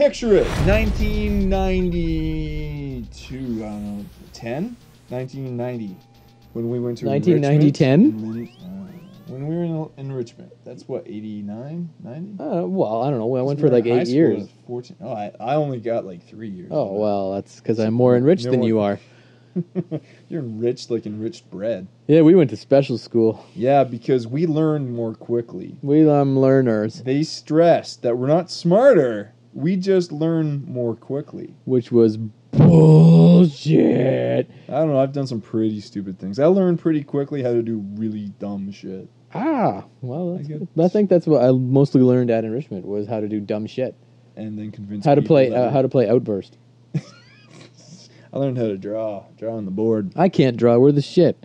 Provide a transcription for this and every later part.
Picture it. 1992, I don't know, 10? 1990. When we went to 1990-10? When we were in Richmond. That's what, 89, 90? Well, I don't know. I went for like 8 years. 14. Oh, I only got like 3 years. Oh, well, that's because I'm more enriched than you are. You're enriched like enriched bread. Yeah, we went to special school. Yeah, because we learned more quickly. We learners. They stressed that we're not smarter. We just learn more quickly. Which was bullshit. I don't know. I've done some pretty stupid things. I learned pretty quickly how to do really dumb shit. Well, I think that's what I mostly learned at enrichment was how to do dumb shit. And then convince how to play Outburst. I learned how to draw on the board. I can't draw. We're the shit.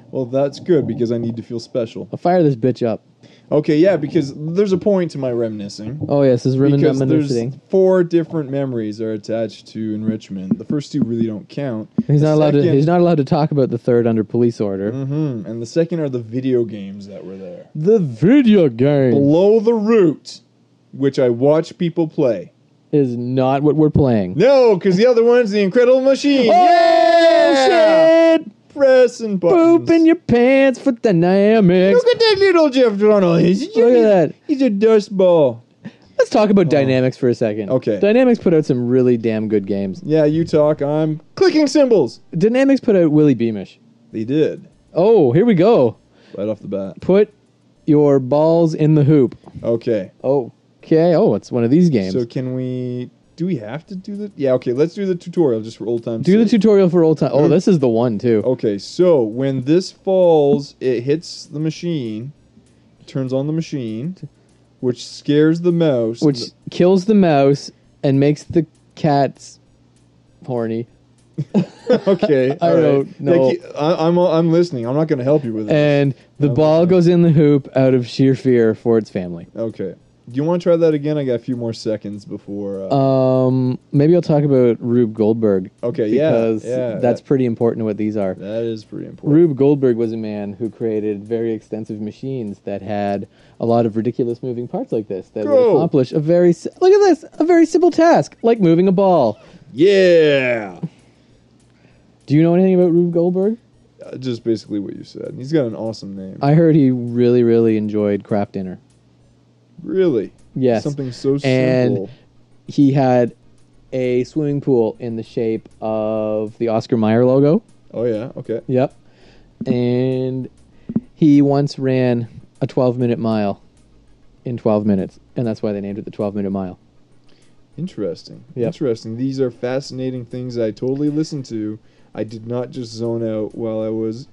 Well, that's good because I need to feel special. I'll fire this bitch up. Okay, yeah, because there's a point to my reminiscing. Oh, yes, this is reminiscing. There's 4 different memories are attached to enrichment. The first 2 really don't count. He's not allowed to talk about the third under police order. Mm-hmm. And the second are the video games that were there. The video games. Below the Root, which I watch people play. Is not what we're playing. No, because the other one's the Incredible Machine. Oh, yeah! Shit! Pressing buttons. Poop in your pants for dynamics. Look at that little Jeff Donald. Look at that. He's a dust ball. Let's talk about Dynamics for a second. Okay. Dynamics put out some really damn good games. Yeah, you talk. I'm clicking symbols. Dynamics put out Willy Beamish. They did. Oh, here we go. Right off the bat. Put your balls in the hoop. Okay. Okay. Oh, it's one of these games. So can we... Do we have to do the... Yeah, okay, let's do the tutorial just for old time's sake. Do the tutorial for old time. Oh, this is the one, too. Okay, so when this falls, it hits the machine, turns on the machine, which scares the mouse. Which kills the mouse and makes the cats horny. Okay, I don't know. I'm listening. I'm not going to help you with this. And the ball goes in the hoop out of sheer fear for its family. Okay. Do you want to try that again? I got a few more seconds before... Maybe I'll talk about Rube Goldberg. Okay, because that's pretty important to what these are. That is pretty important. Rube Goldberg was a man who created very extensive machines that had a lot of ridiculous moving parts like this that would accomplish a very simple task, like moving a ball. Yeah! Do you know anything about Rube Goldberg? Just basically what you said. He's got an awesome name. I heard he really, really enjoyed Kraft Dinner. Really? Yes. Something so simple. And he had a swimming pool in the shape of the Oscar Mayer logo. Oh, yeah? Okay. Yep. And he once ran a 12-minute mile in 12 minutes, and that's why they named it the 12-minute mile. Interesting. Yep. Interesting. These are fascinating things I totally listened to. I did not just zone out while I was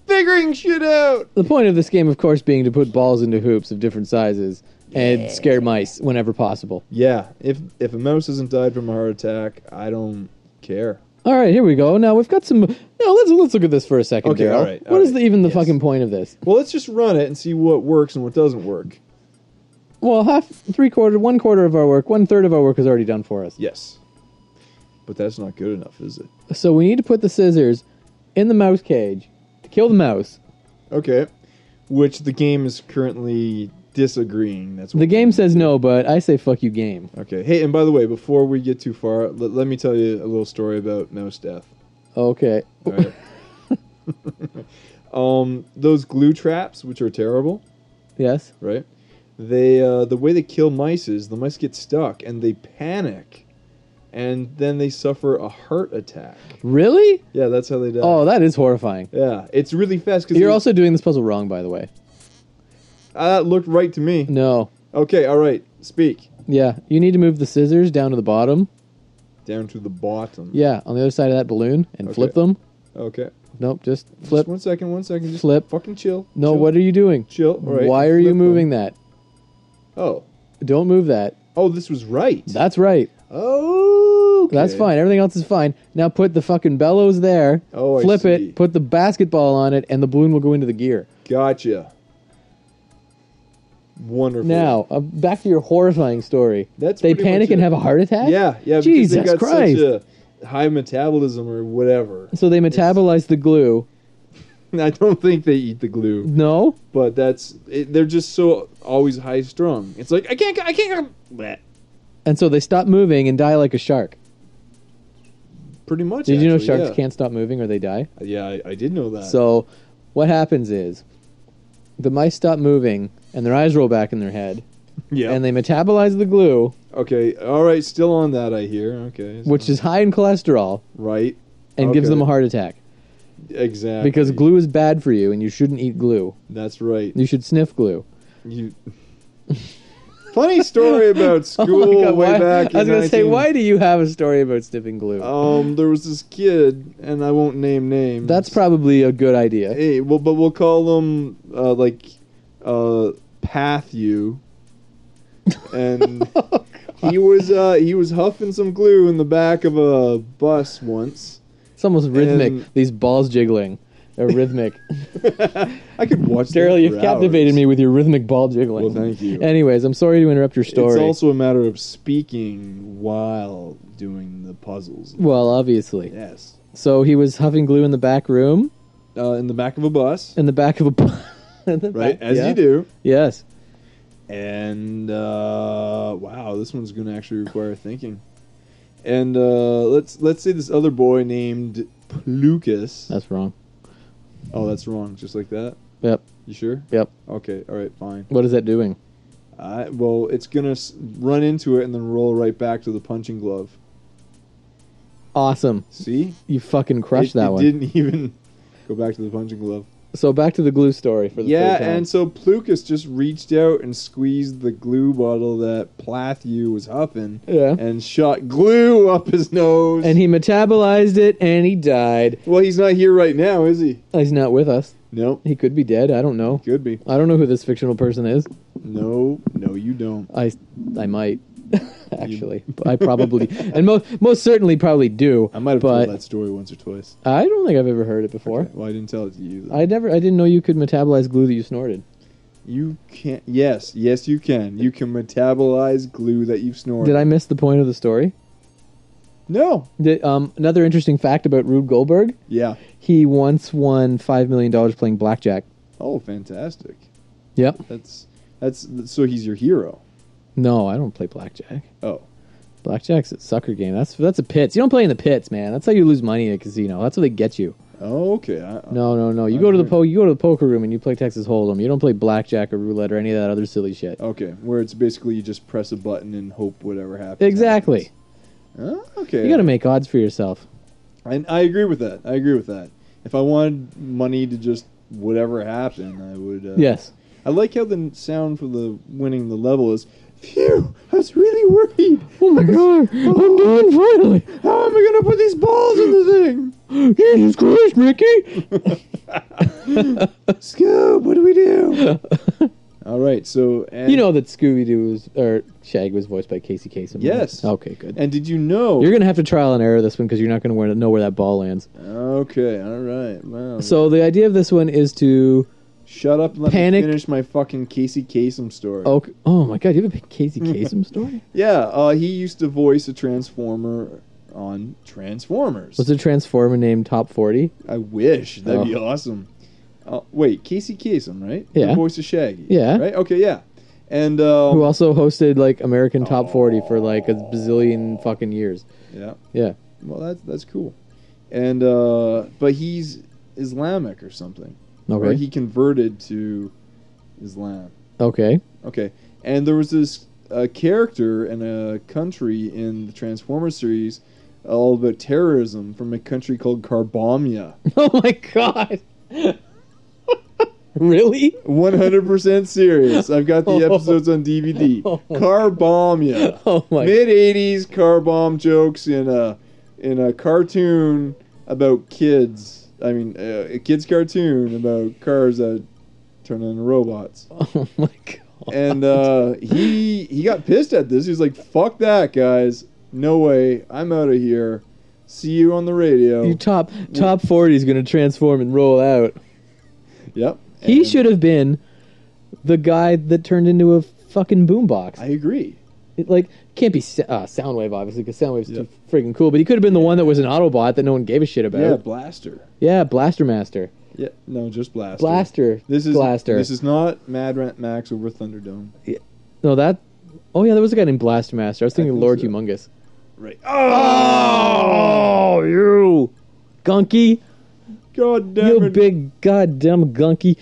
figuring shit out. The point of this game, of course, being to put balls into hoops of different sizes and scare mice whenever possible. Yeah. If a mouse hasn't died from a heart attack, I don't care. All right, here we go. Now we've got some... Now let's look at this for a second, okay, Daryl. all right. What is the fucking point of this? Well, let's just run it and see what works and what doesn't work. Well, one quarter of our work, 1/3 of our work is already done for us. Yes. But that's not good enough, is it? So we need to put the scissors in the mouse cage to kill the mouse. Okay. Which the game is currently disagreeing. That's what the game says no, but I say fuck you, game. Okay. Hey, and by the way, before we get too far, let me tell you a little story about mouse death. Okay. All right. Those glue traps, which are terrible. Yes. Right? They the way they kill mice is the mice get stuck and they panic, and then they suffer a heart attack. Really? Yeah, that's how they die. Oh, that is horrifying. Yeah, it's really fast. You're also doing this puzzle wrong, by the way. That looked right to me. No. Okay, all right. Speak. Yeah, you need to move the scissors down to the bottom. Down to the bottom. Yeah, on the other side of that balloon, and flip them. Okay. Nope, just flip. Just 1 second. Just flip. Fucking chill. No, chill. what are you doing? Chill. All right. Why are you moving that? Oh. Don't move that. Oh, this was right. That's right. Oh, okay. That's fine. Everything else is fine. Now put the fucking bellows there. Oh, flip I see. it, put the basketball on it, and the balloon will go into the gear. Gotcha. Wonderful. Now, back to your horrifying story. That's they panic and have a heart attack? Yeah. Jesus because they got Christ. such a high metabolism or whatever. So they metabolize the glue. I don't think they eat the glue. No? But they're just so always high strung. It's like, I can't bleh. And so they stop moving and die like a shark. Pretty much. Did you know actually, sharks yeah. can't stop moving or they die? Yeah, I did know that. So what happens is the mice stop moving and their eyes roll back in their head. Yeah. And they metabolize the glue, Okay. All right. Still on that, I hear. Okay. so- which is high in cholesterol, right. and gives Okay. them a heart attack. Exactly. Because glue is bad for you, and you shouldn't eat glue. That's right. You should sniff glue. You. Funny story about school Oh my God, way why- back. I was in going to say, 19 why do you have a story about sniffing glue? There was this kid, and I won't name names. That's probably a good idea. Hey, well, but we'll call him Pathu, and he was huffing some glue in the back of a bus once. It's almost rhythmic. And- These balls jiggling. They're rhythmic. I could watch. Daryl, that you've for captivated hours. me with your rhythmic ball jiggling. Well, thank you. Anyways, I'm sorry to interrupt your story. It's also a matter of speaking while doing the puzzles. Well, obviously. Yes. So he was huffing glue in the back room, In the back of a bus. in the back of a... Right, as yeah. you do. Yes. And wow, this one's going to actually require thinking. And let's say this other boy named Lucas. That's wrong. Oh, that's wrong. Just like that. Yep. You sure? Yep. Okay. All right. Fine. What is that doing? Well, it's gonna run into it and then roll right back to the punching glove. Awesome. See? You fucking crushed that it one. Didn't even go back to the punching glove. So back to the glue story for the Yeah, third time. and so Plukas just reached out and squeezed the glue bottle that Plathu was huffing. Yeah. And shot glue up his nose. And he metabolized it, and he died. Well, he's not here right now, is he? He's not with us. Nope. He could be dead. I don't know. Could be. I don't know who this fictional person is. No, you don't. I might. Actually. I probably... And most certainly probably do. I might have but told that story once or twice. I don't think I've ever heard it before. Okay, well, I didn't tell it to you. Then. I didn't know you could metabolize glue that you snorted. You can't. Yes, you can. You can metabolize glue that you've snorted. Did I miss the point of the story? No. Another interesting fact about Rube Goldberg. Yeah. He once won $5 million playing blackjack. Oh, fantastic. Yep. That's so he's your hero. No, I don't play blackjack. Oh. Blackjack's a sucker game. That's a pits. You don't play in the pits, man. That's how you lose money in a casino. That's how they get you. Oh, okay. No. You go to the poker room and you play Texas Hold'em. You don't play blackjack or roulette or any of that other silly shit. Okay, where it's basically you just press a button and hope whatever happens. Exactly. Oh, okay. You got to make odds for yourself. And I agree with that. If I wanted money to just whatever happen, I would. Yes. I like how the sound for the winning the level is. Phew! I was really worried. Oh my god! I'm done finally. How am I gonna put these balls in the thing? Jesus Christ, Mickey! Scoob, what do we do? All right, so You know that Shag was voiced by Casey Kasem. Yes. Right? Okay, good. And did you know? You're gonna have to trial and error this one because you're not gonna know where that ball lands. Okay, all right. Wow. So the idea of this one is to Shut up and let Panic. me finish my fucking Casey Kasem story. Oh my god, you have a Casey Kasem story? Yeah, he used to voice a Transformer on Transformers. Was the Transformer named Top 40? I wish. That'd be awesome. Wait, Casey Kasem, right? Yeah. The voice of Shaggy. Yeah. Right? Okay, yeah. And Who also hosted like American Top 40 for like a bazillion fucking years. Yeah. Yeah. Well, that's cool. And but he's Islamic or something. Okay. Or he converted to Islam. Okay. Okay. And there was this character in a country in the Transformers series all about terrorism from a country called Carbomia. Oh my god. Really? 100% serious. I've got the episodes on DVD. Carbomia. Oh my. Mid-80s car bomb jokes in a cartoon about kids. I mean, a kid's cartoon about cars that turn into robots. Oh my god. And he got pissed at this. He was like, "Fuck that, guys! No way! I'm out of here. See you on the radio." You top 40 is going to transform and roll out. Yep. He And should have been the guy that turned into a fucking boombox. I agree. It, like, can't be Soundwave, obviously, because Soundwave's too friggin' cool. But he could have been the one that was an Autobot that no one gave a shit about. Yeah, Blaster. Yeah, Blaster Master. Yeah, no, just Blaster. Blaster. This is Blaster. This is not Mad Max over Thunderdome. No, that Oh yeah, there was a guy named Blastmaster. I was thinking think Lord so. Humongous. Right. Oh, you gunky! God damn You it. big goddamn gunky!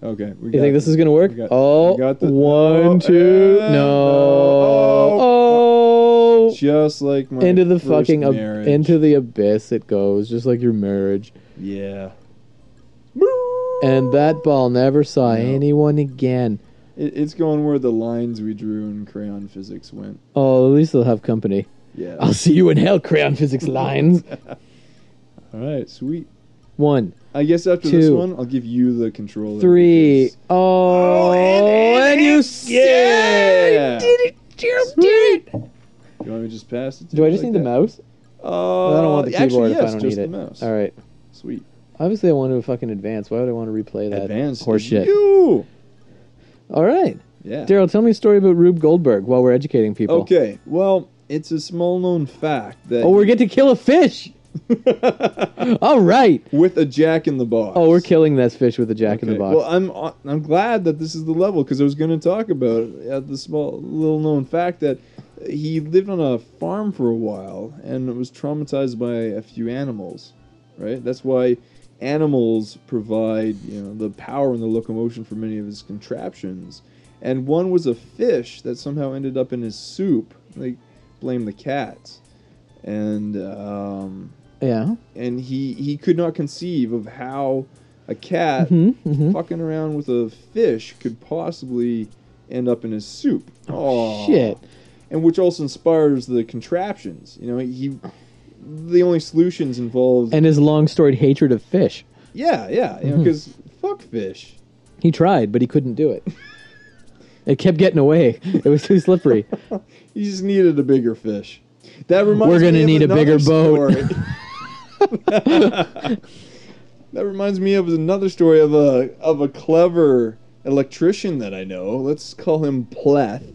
Okay. We You think this is gonna work? we got Oh, the, one, two, no. Oh, just like my into the first fucking marriage. into the abyss it goes, just like your marriage. Yeah. And that ball never saw No. anyone again. It's going where the lines we drew in crayon physics went. Oh, at least they'll have company. Yeah. I'll see you in hell, crayon physics lines. All right, sweet. 1, I guess after 2, this one, I'll give you the controller. 3. because- Oh, and you yeah! You did it! You did it! You want me to just pass it to Do you I just like need the that? mouse? I don't want the keyboard actually, if I yes, don't just need it. the mouse. All right. Sweet. Obviously, I want to fucking advance. Why would I want to replay that Advanced horse is shit? you! All right. Yeah. Daryl, tell me a story about Rube Goldberg while we're educating people. Okay, well, it's a small-known fact that... Oh, we get to kill a fish! All right. with a Jack in the Box. Oh, we're killing this fish with a Jack in the Box. Well, I'm glad that this is the level, because I was going to talk about the small, little-known fact that he lived on a farm for a while and was traumatized by a few animals, right? That's why animals provide, the power and the locomotion for many of his contraptions. And one was a fish that somehow ended up in his soup. They blame the cats. And yeah. and he could not conceive of how a cat fucking around with a fish could possibly end up in his soup. Oh shit! And which also inspires the contraptions. The only solutions involved. And his long storied hatred of fish. Yeah, because fuck fish. He tried, but he couldn't do it. It kept getting away. It was too slippery. He just needed a bigger fish. That reminds We're me gonna of need a bigger another boat. story. That reminds me of another story of a clever electrician that I know. Let's call him Pleth.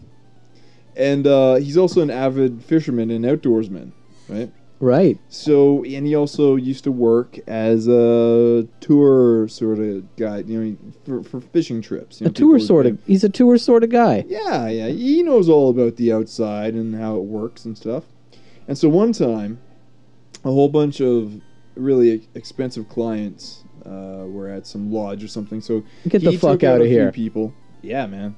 And he's also an avid fisherman and outdoorsman, right? Right. So, and he also used to work as a tour sort of guy, for fishing trips. A tour sort of. He's a tour sort of guy. Yeah. He knows all about the outside and how it works and stuff. And so one time, a whole bunch of really expensive clients were at some lodge or something. So get the fuck out of here. People. Yeah, man.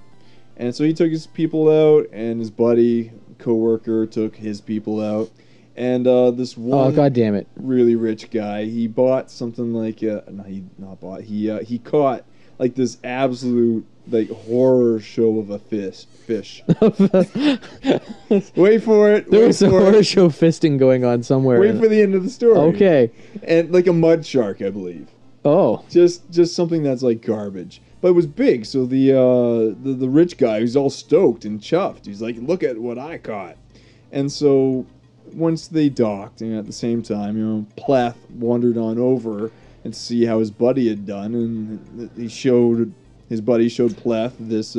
And so he took his people out, and his buddy, coworker, took his people out. And this one, God damn it, really rich guy, he bought something like he caught like this absolute like horror show of a fish. Wait for it. There was a horror show fisting going on somewhere. Wait for the end of the story. Okay. And like a mud shark, I believe. Oh. Just something that's like garbage. But it was big, so the rich guy who's all stoked and chuffed. He's like, look at what I caught. And so once they docked, and at the same time, Pleth wandered on over and see how his buddy had done, and his buddy showed Pleth this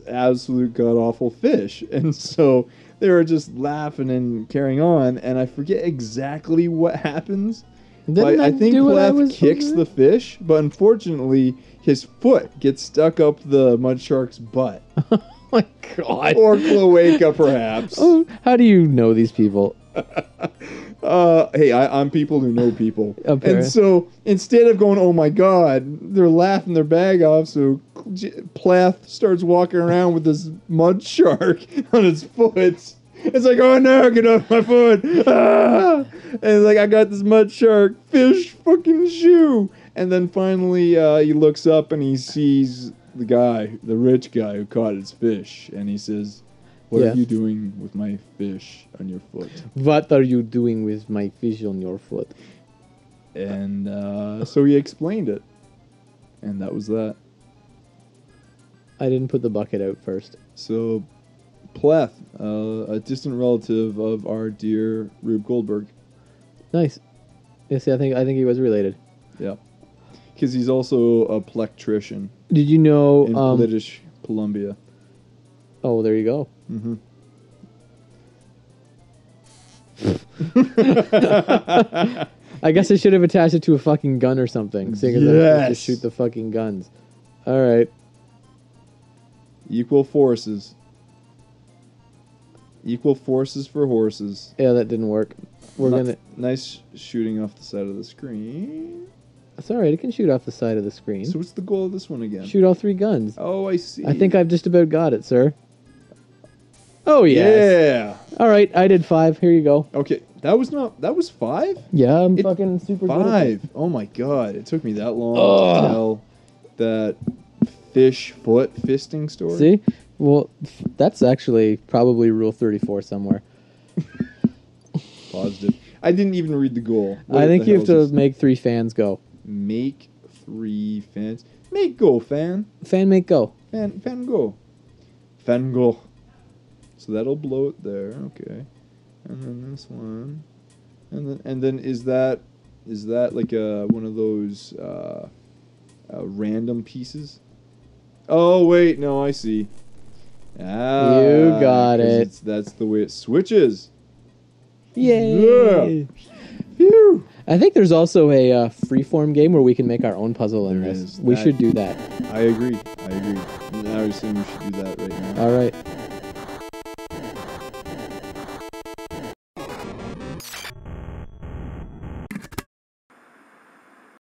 absolute god awful fish, and so they were just laughing and carrying on, and I forget exactly what happens. But I think Pleth kicks the fish, but unfortunately his foot gets stuck up the mud shark's butt. Oh my god. Or cloaca, perhaps. Oh, how do you know these people? Hey, I'm people who know people. Okay. And so, instead of going, oh my god, they're laughing their bag off, so Pleth starts walking around with this mud shark on his foot. It's like, oh no, get off my foot. Ah! And it's like, I got this mud shark fish fucking shoe. And then finally, he looks up and he sees the rich guy who caught his fish, and he says, what are you doing with my fish on your foot? What are you doing with my fish on your foot? And so he explained it, and that was that. I didn't put the bucket out first. So, Pleth, a distant relative of our dear Rube Goldberg. Nice. Yeah, see, I think he was related. Yeah. Because he's also a plectrician. Did you know... in British Columbia. Oh, there you go. Mm-hmm. I guess I should have attached it to a fucking gun or something. Seeing as I have to shoot the fucking guns. All right. Equal forces. Equal forces for horses. Yeah, that didn't work. We're gonna. Nice shooting off the side of the screen. It's alright, it can shoot off the side of the screen. So what's the goal of this one again? Shoot all 3 guns. Oh, I see. I think I've just about got it, sir. Oh, yes. Yeah. Alright, I did 5. Here you go. Okay, that was 5? Yeah, I'm fucking super good at 5. this. Oh my god, it took me that long to tell that fish foot fisting story. See? Well, that's actually probably Rule 34 somewhere. Positive. I didn't even read the goal. I think you have to make 3 fans go. Make 3 fans. Make go, fan. Fan make go. Fan go. Fan go. So that'll blow it there. Okay. And then this one. And then is that like one of those random pieces? Oh wait, no, I see. Ah, You got it. That's the way it switches. Yay! Yeah. Phew. I think there's also a freeform game where we can make our own puzzle in There this. is. We should do that. I agree. I was saying we should do that right now. All right.